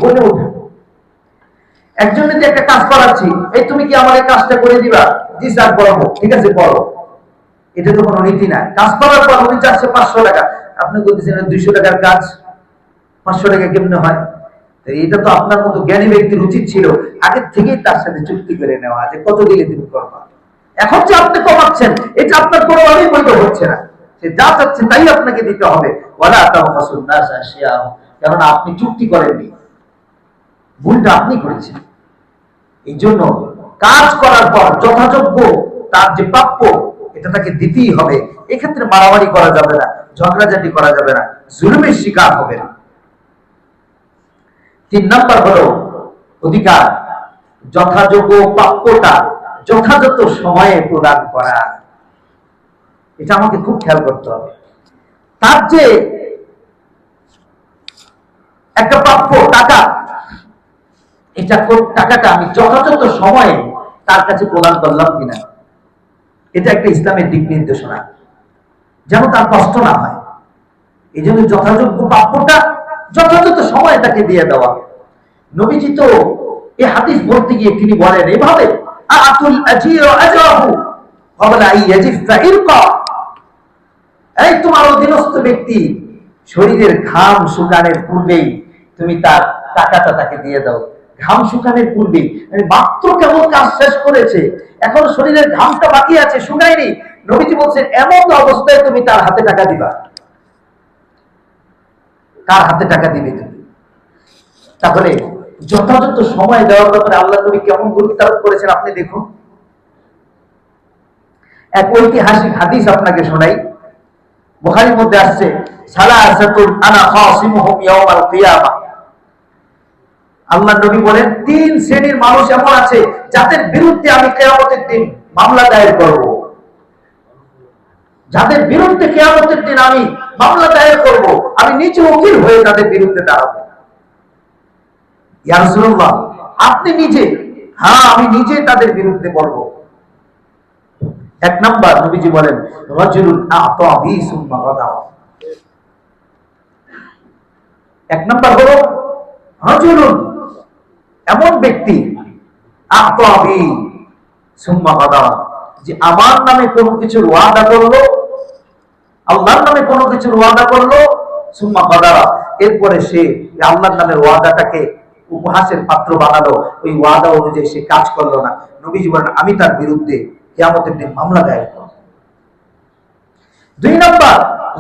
বলে ওঠে। একজন যদি একটা কাজ করাচ্ছি, এই তুমি কি আমার এই কাজটা করে দিবা? জি স্যার করবো। ঠিক আছে করো। এটা তো কোনো নীতি না। কাজ করার পর উনি চাচ্ছে 500 টাকা, আপনি বলতেছেন 200 টাকার কাজ 500 টাকা কেমনে হয়? এটা তো আপনার মতো জ্ঞানী ব্যক্তির উচিত ছিল আগে থেকেই তার সাথে চুক্তি করে নেওয়া যে কত দিলে তুমি করবা। এখন যে আপনি কমাচ্ছেন, এটা আপনার কোনোভাবেই বৈধ হচ্ছে না। সে যা চাচ্ছে তাই আপনাকে দিতে হবে। ওয়ালা তাওফাসুন নাস আশিয়াহুম, কারণ আপনি চুক্তি করেননি, ভুলটা আপনি করেছেন। এই জন্য কাজ করার পর যথাযোগ্য তার যে প্রাপ্য, এটা তাকে দিতেই হবে। এক্ষেত্রে মারামারি করা যাবে না, ঝগড়াঝাটি করা যাবে না, জুলুমের শিকার হবে না। 3 নাম্বার হলো অধিকার, যথাযোগ্য প্রাপ্যটা যথাযথ সময়ে প্রদান করা। এটা আমাকে খুব খেয়াল করতে হবে। তার যে একটা প্রাপ্য টাকা, এটা টাকাটা আমি যথাযথ সময়ে তার কাছে প্রদান করলাম কিনা, এটা একটা ইসলামের দিক নির্দেশনা, যেন তার কষ্ট না হয়। এই জন্য যথাযোগ্য প্রাপ্যটা যথাযথ সময়ে তাকে দিয়ে দেওয়া। নবীজি তো এই হাদিস বলতে গিয়ে তিনি বলেন এভাবে, আতুল আজির আজরাহু ক্বাবলা আন ইয়াজিফা ইরকা। এই তোমার অধীনস্থ ব্যক্তি শরীরের ঘাম শুকানোর পূর্বেই তুমি তার টাকাটা তাকে দিয়ে দাও। ঘাম শুকানোর পূর্বেই, মাত্র কেবল কাজ শেষ করেছে, এখন শরীরের ঘামটা বাকি আছে, শুকায়নি। নবীজি বলছেন এমন অবস্থায় তুমি তার হাতে টাকা দিবা। কার হাতে টাকা দিবে তুমি? তাহলে যথাযথ সময় দেওয়ার ব্যাপারে আল্লাহ নবী কেমন গুরুত্ব আরোপ করেছেন আপনি দেখুন। এক ঐতিহাসিক হাদিস আপনাকে শোনাই, বুখারীর মধ্যে আসছে, সালাসাতুন আনা খাসিমুহুম ইয়াউমাল কিয়ামা। আল্লাহ নবী বলেন 3 শ্রেণীর মানুষ এমন আছে যাদের বিরুদ্ধে আমি কিয়ামতের দিন মামলা দায়ের করব। যাদের বিরুদ্ধে কিয়ামতের দিন আমি মামলা দায়ের করব, আমি নিজে উকিল হয়ে তাদের বিরুদ্ধে দাঁড়াবো। ইয়া রাসূলুল্লাহ, আপনি নিজে? হ্যাঁ, আমি নিজে তাদের বিরুদ্ধে বলবো। 1 নাম্বার নবীজি বলেন, রাজুলুন আ'তা বি সুম্মা গাদা। 1 নাম্বার হলো রাজুলুন, এমন ব্যক্তি, আ'তা বি সুম্মা গাদা, যে আমার নামে কোনো কিছুর ওয়াদা করলো, আল্লাহর নামে কোনো কিছুর ওয়াদা করলো, সুম্মা গাদা, এরপরে সে আল্লাহর নামের ওয়াদাটাকে উপহাসের পাত্র বানালো, ওই ওয়াদা অনুযায়ী সে কাজ করলো না। নবীজি বলেন আমি তার বিরুদ্ধে কিয়ামতের দিন মামলা দায়ের করব। 2 নাম্বার,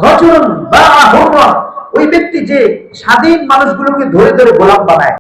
রাজুলুন বাআ হুররা, ওই ব্যক্তি যে স্বাধীন মানুষগুলোকে ধরে ধরে গোলাম বানায়।